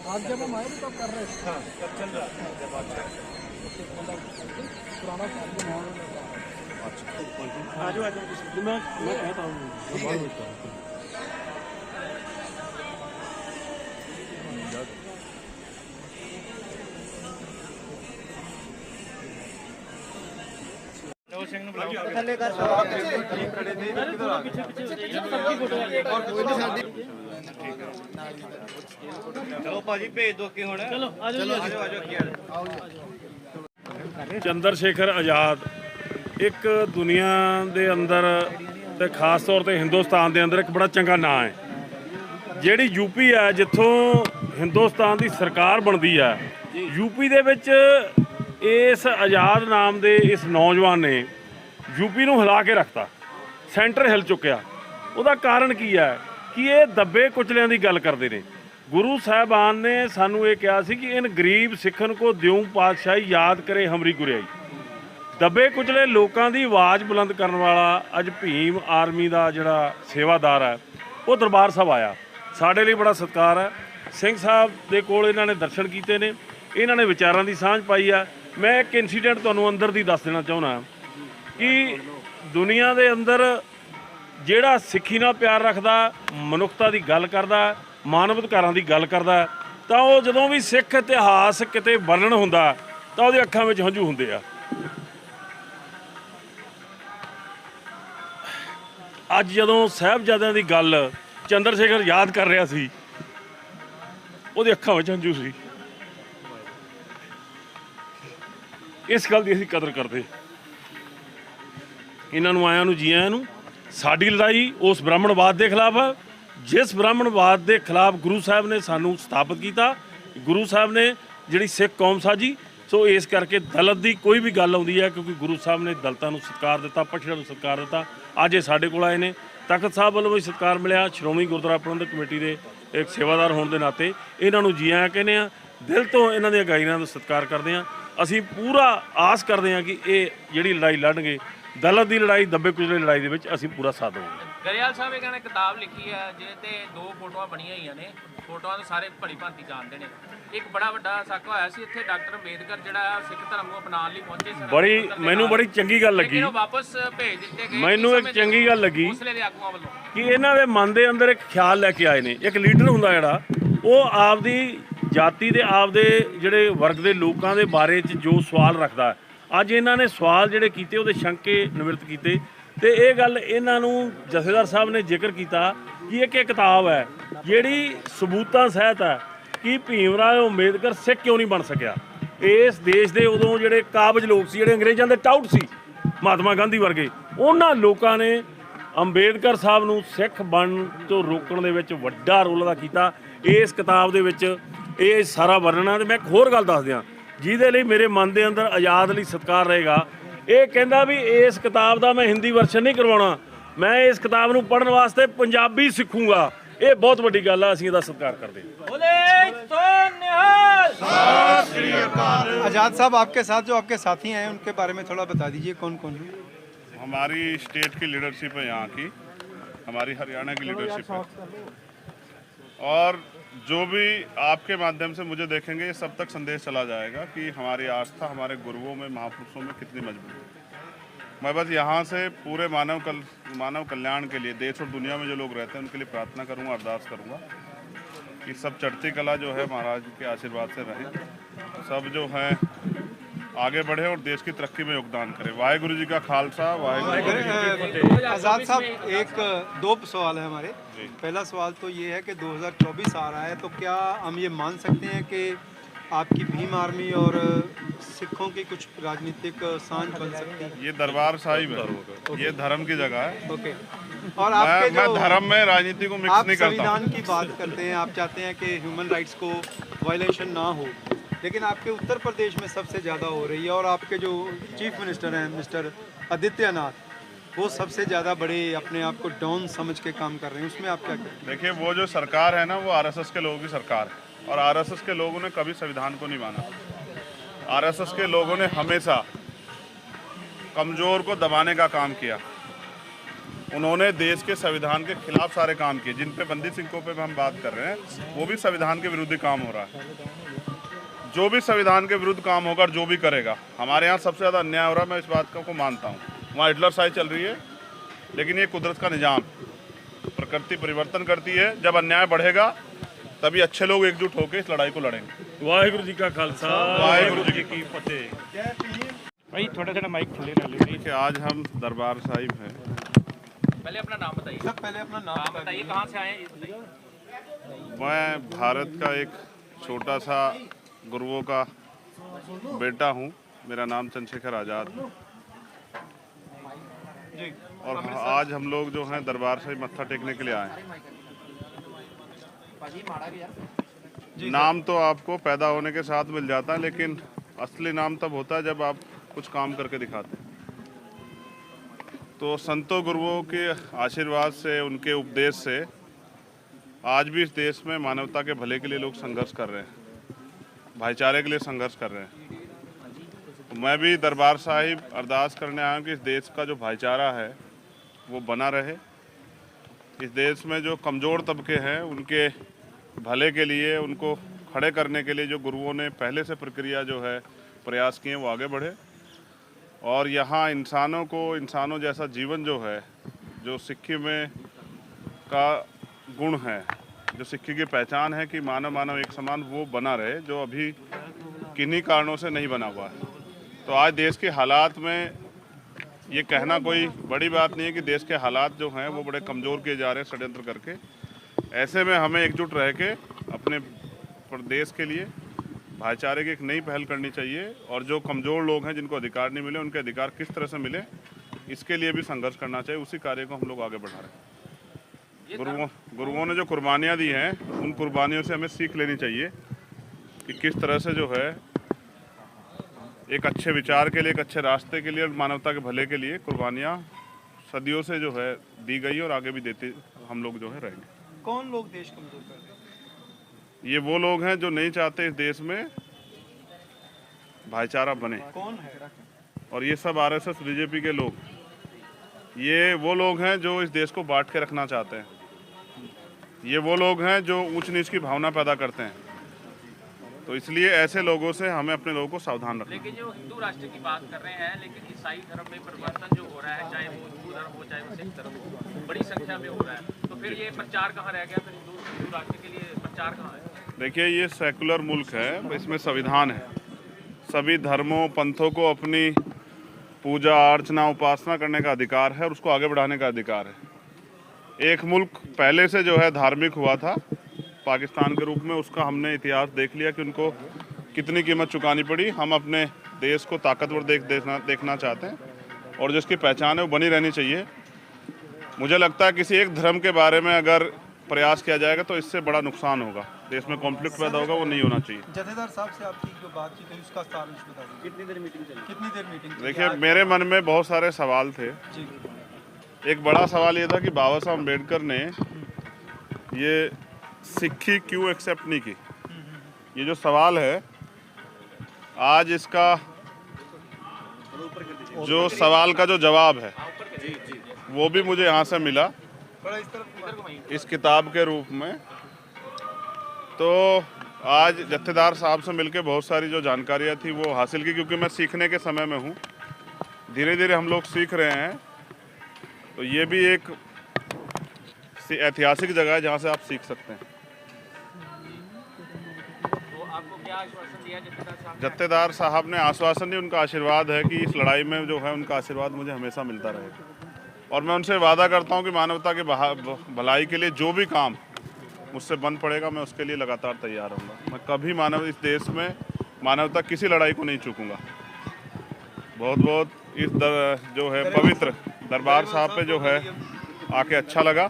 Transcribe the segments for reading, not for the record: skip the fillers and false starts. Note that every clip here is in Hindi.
आज जब हम आए तो तब कर रहे थे। हाँ, तब चल रहा था जब आज पुराना आज मैं कहता हूँ चलो भाजी भेज दो कि हुण चलो आजो चंद्र शेखर आज़ाद एक दुनिया दे अंदर ते खास तौर ते हिंदुस्तान दे अंदर एक बड़ा चंगा नाम है। जिहड़ी यूपी है जिथों हिंदुस्तान दी सरकार बनदी है, यूपी दे विच इस आज़ाद नाम दे इस नौजवान ने यूपी नूं हिला के रखता, सेंटर हिल चुकिया। ਉਹਦਾ ਕਾਰਨ ਕੀ ਹੈ कि ये दबे कुचलियां दी गल करते हैं। गुरु साहबान ने सानू ये कहा सी कि इन गरीब सिखन को द्यों पातशाही याद करे हमरी गुरियाई। दबे कुचले लोगों की आवाज़ बुलंद करने वाला अज भीम आर्मी का जिहड़ा सेवादार है वो दरबार साहब आया। साडे लिए बड़ा सत्कार है। सिंह साहब दे कोल इन्हां ने दर्शन किए ने, इन्हां ने विचारां की सांझ पाई है। मैं एक इंसीडेंट तुहानूं अंदर दी दस देना चाहुंदा कि दुनिया के अंदर ਜਿਹੜਾ ਸਿੱਖੀ ਨਾਲ ਪਿਆਰ ਰੱਖਦਾ, ਮਨੁੱਖਤਾ ਦੀ ਗੱਲ ਕਰਦਾ, ਮਾਨਵ ਅਧਿਕਾਰਾਂ ਦੀ ਗੱਲ ਕਰਦਾ, ਤਾਂ ਉਹ ਜਦੋਂ ਵੀ ਸਿੱਖ ਇਤਿਹਾਸ ਕਿਤੇ ਵਰਣਨ ਹੁੰਦਾ ਤਾਂ ਉਹਦੀ ਅੱਖਾਂ ਵਿੱਚ ਹੰਝੂ ਹੁੰਦੇ ਆ। ਅੱਜ ਜਦੋਂ ਸਾਹਿਬਜ਼ਾਦਿਆਂ ਦੀ ਗੱਲ ਚੰਦਰ ਸ਼ੇਖਰ ਯਾਦ ਕਰ ਰਿਹਾ ਸੀ, ਉਹਦੀ ਅੱਖਾਂ ਵਿੱਚ ਹੰਝੂ ਸੀ। ਇਸ ਗੱਲ ਦੀ ਅਸੀਂ ਕਦਰ ਕਰਦੇ। ਇਹਨਾਂ ਨੂੰ ਆਇਆਂ ਨੂੰ ਜੀ ਆਇਆਂ ਨੂੰ। साड़ी लड़ाई उस ब्राह्मणवाद के खिलाफ है जिस ब्राह्मणवाद के खिलाफ गुरु साहब ने सानू स्थापित किया। गुरु साहब ने जिहड़ी सिख कौम साजी, सो इस करके दलित की कोई भी गल आउंदी है क्योंकि गुरु साहब ने दलितों को सत्कार दिता, पछड़ियां नूं सत्कार दिता। अज ये साडे कोल आए ने, तख्त साहब वालों भी सत्कार मिलिया। श्रोमणी गुरुद्वारा प्रबंधक कमेटी के एक सेवादार होने के नाते इन्हां नूं जी आइयां कहने आ। दिल तो इन्हां दी अगाइयां दा सत्कार करते हैं। असीं पूरा आस करते हैं कि ये जिहड़ी लड़ाई लड़नगे दलित की लड़ाई, दबे कुचले लड़ाई दे विच असीं पूरा साथ देवांगे। गरियाल साहब एक ने किताब लिखी है जिहते दो फोटोआं बणीआं होईआं ने, फोटोआं तो सारे भली भांति जानते हैं। एक बड़ा वड्डा साका होया सी इत्थे डॉक्टर अंबेडकर जिहड़ा सिख धर्म नूं अपनाउण लई पहुंचे सी। बड़ी मैनूं बड़ी चंगी गल लगी, वापस भेज दित्ते गए। मैनूं एक चंगी गल लगी उसले दे आगूआं वल्लों कि इन्हां दे मन दे अंदर एक ख्याल लैके आए ने। एक लीडर हुंदा जिहड़ा वो आपदी जाति दे आपदे जिहड़े वर्ग दे लोकां दे बारे च जो सवाल रखदा, अज इन्हां ने सवाल जिहड़े कीते उहदे शंके निवृत्त कीते। तो ये गल इन्हां नूं जथेदार साहब ने जिक्र किया कि एक किताब है जिहड़ी सबूतां सहित है कि भीमराव अंबेडकर सिख क्यों नहीं बन सकिया। इस देश के उदों जिहड़े काबज लोग सी, जिहड़े अंग्रेज़ों के टाउट सी, महात्मा गांधी वर्गे, उन्हां लोकां ने अंबेडकर साहब नूं सिख बन तो रोकण दे विच वड्डा रोल अदा कीता। इस किताब दे विच ये सारा वर्णन है। तो मैं एक होर गल दस दियां ਜਿਹਦੇ ਲਈ ਮੇਰੇ ਮਨ ਦੇ ਅੰਦਰ ਆਜ਼ਾਦ ਲਈ ਸਤਿਕਾਰ ਰਹੇਗਾ। ਇਹ ਕਹਿੰਦਾ ਵੀ ਇਸ ਕਿਤਾਬ ਦਾ ਮੈਂ ਹਿੰਦੀ ਵਰਸ਼ਨ ਨਹੀਂ ਕਰਵਾਉਣਾ, ਮੈਂ ਇਸ ਕਿਤਾਬ ਨੂੰ ਪੜ੍ਹਨ ਵਾਸਤੇ ਪੰਜਾਬੀ ਸਿੱਖੂੰਗਾ। ਇਹ ਬਹੁਤ ਵੱਡੀ ਗੱਲ ਆ, ਅਸੀਂ ਇਹਦਾ ਸਤਿਕਾਰ ਕਰਦੇ ਹਾਂ। आज़ाद साहब आपके साथ जो आपके साथी हैं उनके बारे में थोड़ा बता दीजिए, कौन कौन है? हमारी स्टेट की लीडरशिप है, यहाँ की हमारी हरियाणा की लीडरशिप है, और जो भी आपके माध्यम से मुझे देखेंगे ये सब तक संदेश चला जाएगा कि हमारी आस्था हमारे गुरुओं में, महापुरुषों में कितनी मजबूत है। मैं बस यहाँ से पूरे मानव कल्याण के लिए देश और दुनिया में जो लोग रहते हैं उनके लिए प्रार्थना करूँगा, अरदास करूँगा कि सब चढ़ती कला जो है महाराज के आशीर्वाद से रहे, सब जो है आगे बढ़े और देश की तरक्की में योगदान करें। वाहेगुरु जी का खालसा, वाहेगुरु जी की फतेह। आज़ाद साहब एक दो सवाल है हमारे। पहला सवाल तो ये है कि 2024 आ रहा है, तो क्या हम ये मान सकते हैं कि आपकी भीम आर्मी और सिखों की कुछ राजनीतिक सांझ बन सकती है? ये दरबार साहिब है, ये धर्म की जगह है। ओके। और आपके मैं जो धर्म में राजनीति को मिक्स आप नहीं करता हूं। संविधान की बात करते हैं, आप चाहते हैं कि ह्यूमन राइट्स को वायलेशन ना हो, लेकिन आपके उत्तर प्रदेश में सबसे ज़्यादा हो रही है और आपके जो चीफ मिनिस्टर हैं मिस्टर आदित्यनाथ, वो सबसे ज़्यादा बड़े अपने आप को डाउन समझ के काम कर रहे हैं, उसमें आप क्या कहें? देखिए, वो जो सरकार है ना, वो आरएसएस के लोगों की सरकार है और आरएसएस के लोगों ने कभी संविधान को नहीं माना। आरएसएस के लोगों ने हमेशा कमज़ोर को दबाने का काम किया। उन्होंने देश के संविधान के खिलाफ सारे काम किए। जिन पे बंदी सिंहों पे हम बात कर रहे हैं, वो भी संविधान के विरुद्ध काम हो रहा है। जो भी संविधान के विरुद्ध काम होगा, जो भी करेगा, हमारे यहाँ सबसे ज़्यादा अन्याय हो रहा है, मैं इस बात को मानता हूँ। वहाँ हिटलरशाही चल रही है, लेकिन ये कुदरत का निज़ाम, प्रकृति परिवर्तन करती है। जब अन्याय बढ़ेगा तभी अच्छे लोग एकजुट होकर इस लड़ाई को लड़ेंगे। वाहिगुरु जी का खालसा, वाहिगुरु जी की फतेह। भाई थोड़ा थोड़ा माइक थोड़े ना ले। देखिए, आज हम दरबार साहिब हैं। पहले अपना नाम बताइए। सब पहले अपना नाम नाम बताइए, कहाँ से आए हैं ये बताइए। मैं भारत का एक छोटा सा गुरुओं का बेटा हूँ। मेरा नाम चंद्रशेखर आज़ाद है जी। और आज हम लोग जो हैं दरबार साहिब मत्था टेकने के लिए आए हैं। नाम तो आपको पैदा होने के साथ मिल जाता है, लेकिन असली नाम तब होता है जब आप कुछ काम करके दिखाते हैं। तो संतों गुरुओं के आशीर्वाद से, उनके उपदेश से आज भी इस देश में मानवता के भले के लिए लोग संघर्ष कर रहे हैं, भाईचारे के लिए संघर्ष कर रहे हैं। तो मैं भी दरबार साहिब अरदास करने आया हूँ कि इस देश का जो भाईचारा है वो बना रहे। इस देश में जो कमज़ोर तबके हैं उनके भले के लिए, उनको खड़े करने के लिए जो गुरुओं ने पहले से प्रक्रिया जो है प्रयास किए, वो आगे बढ़े। और यहाँ इंसानों को, इंसानों जैसा जीवन जो है, जो सिक्खी में का गुण है, जो सिक्खी की पहचान है कि मानव मानव एक समान, वो बना रहे, जो अभी किन्हीं कारणों से नहीं बना हुआ है। तो आज देश के हालात में ये कहना कोई बड़ी बात नहीं है कि देश के हालात जो हैं वो बड़े कमज़ोर किए जा रहे हैं षड्यंत्र करके। ऐसे में हमें एकजुट रह के अपने प्रदेश के लिए भाईचारे की एक नई पहल करनी चाहिए और जो कमज़ोर लोग हैं, जिनको अधिकार नहीं मिले, उनके अधिकार किस तरह से मिले, इसके लिए भी संघर्ष करना चाहिए। उसी कार्य को हम लोग आगे बढ़ा रहे हैं। गुरुओं ने जो कुर्बानियाँ दी हैं, उन कुर्बानियों से हमें सीख लेनी चाहिए कि किस तरह से जो है एक अच्छे विचार के लिए, एक अच्छे रास्ते के लिए और मानवता के भले के लिए कुर्बानियाँ सदियों से जो है दी गई और आगे भी देते हम लोग जो है रहेंगे। कौन लोग देश कमजोर कर रहे हैं? ये वो लोग हैं जो नहीं चाहते इस देश में भाईचारा बने। कौन है? और ये सब आरएसएस बीजेपी के लोग, ये वो लोग हैं जो इस देश को बांट के रखना चाहते हैं। ये वो लोग हैं जो ऊंच नीच की भावना पैदा करते हैं। तो इसलिए ऐसे लोगों से हमें अपने लोगों को सावधान रखना। लेकिन जो हिंदू राष्ट्र की बात कर रहे हैं, लेकिन ईसाई धर्म में परिवर्तन जो हो रहा है, चाहे वो हिंदू धर्म हो चाहे वो सिख धर्म हो, बड़ी संख्या में हो रहा है। तो फिर ये प्रचार कहाँ रह गया? फिर हिंदू राष्ट्र के लिए प्रचार कहाँ है? देखिए, ये सेकुलर मुल्क है, इसमें संविधान है। सभी धर्मों, पंथों को अपनी पूजा अर्चना, उपासना करने का अधिकार है और उसको आगे बढ़ाने का अधिकार है। एक मुल्क पहले से जो है धार्मिक हुआ था, पाकिस्तान के रूप में, उसका हमने इतिहास देख लिया कि उनको कितनी कीमत चुकानी पड़ी। हम अपने देश को ताकतवर देखना चाहते हैं और जिसकी पहचान है वो बनी रहनी चाहिए। मुझे लगता है किसी एक धर्म के बारे में अगर प्रयास किया जाएगा तो इससे बड़ा नुकसान होगा, देश में कॉन्फ्लिक्ट पैदा होगा, वो नहीं होना चाहिए। जथेदार साहब से आपकी जो बातचीत है उसका सारांश बताइए। कितनी देर मीटिंग चली? देखिए, मेरे मन में बहुत सारे सवाल थे। जी। एक बड़ा सवाल ये था कि बाबा साहब अम्बेडकर ने ये सिक्खी क्यों एक्सेप्ट नहीं की। ये जो सवाल है, आज इसका जो सवाल का जो जवाब है वो भी मुझे यहाँ से मिला इस किताब के रूप में। तो आज जत्थेदार साहब से मिलके बहुत सारी जो जानकारियाँ थी वो हासिल की, क्योंकि मैं सीखने के समय में हूँ। धीरे धीरे हम लोग सीख रहे हैं। तो ये भी एक ऐतिहासिक जगह है जहाँ से आप सीख सकते हैं। तो आपको क्या आश्वासन दिया जत्थेदार साहब? जत्थेदार साहब ने आश्वासन दिया, उनका आशीर्वाद है कि इस लड़ाई में जो है उनका आशीर्वाद मुझे हमेशा मिलता रहेगा। और मैं उनसे वादा करता हूं कि मानवता के भलाई के लिए जो भी काम मुझसे बन पड़ेगा, मैं उसके लिए लगातार तैयार रहूँगा। मैं कभी इस देश में मानवता किसी लड़ाई को नहीं चूकूँगा। बहुत बहुत इस जो है पवित्र दरबार साहब पे जो है आके अच्छा लगा।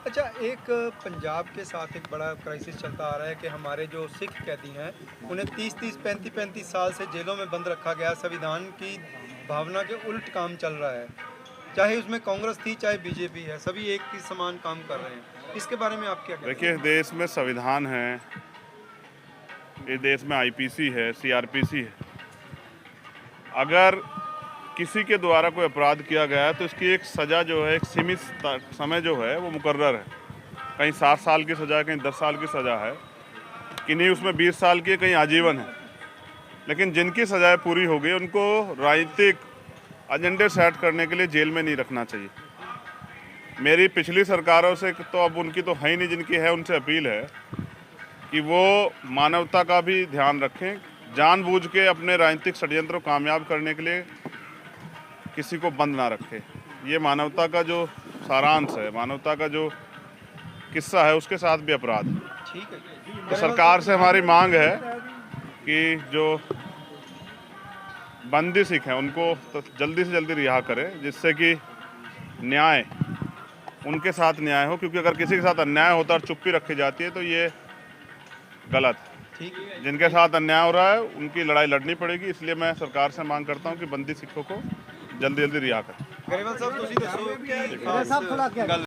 अच्छा, एक पंजाब के साथ एक बड़ा क्राइसिस चलता आ रहा है कि हमारे जो सिख कैदी हैं उन्हें 30-30, 35-35 साल से जेलों में बंद रखा गया। संविधान की भावना के उल्ट काम चल रहा है, चाहे उसमें कांग्रेस थी चाहे बीजेपी है, सभी एक ही समान काम कर रहे हैं। इसके बारे में आप क्या कहते हैं? देखिए, देश में संविधान है, इस देश में आईपीसी है, सीआरपीसी है। अगर किसी के द्वारा कोई अपराध किया गया है तो इसकी एक सज़ा जो है, एक सीमित समय जो है वो मुकर्रर है। कहीं 7 साल की सज़ा है, कहीं 10 साल की सज़ा है, किन्हीं उसमें 20 साल की, कहीं आजीवन है। लेकिन जिनकी सज़ाएं पूरी हो गई उनको राजनीतिक एजेंडे सेट करने के लिए जेल में नहीं रखना चाहिए। मेरी पिछली सरकारों से तो, अब उनकी तो है ही नहीं, जिनकी है उनसे अपील है कि वो मानवता का भी ध्यान रखें, जानबूझ के अपने राजनीतिक षड्यंत्र को कामयाब करने के लिए किसी को बंद ना रखे। ये मानवता का जो सारांश है, मानवता का जो किस्सा है, उसके साथ भी अपराध है। ठीक है, तो सरकार से हमारी मांग है कि जो बंदी सिख हैं उनको तो जल्दी से जल्दी रिहा करें, जिससे कि न्याय, उनके साथ न्याय हो। क्योंकि अगर किसी के साथ अन्याय होता है और चुप्पी रखी जाती है तो ये गलत है। ठीक है। जिनके साथ अन्याय हो रहा है उनकी लड़ाई लड़नी पड़ेगी। इसलिए मैं सरकार से मांग करता हूं कि बंदी सिखों को जल्दी जल्दी रिहा करें। गरेवाल साहब, ਤੁਸੀਂ ਦੱਸੋ ਕਿ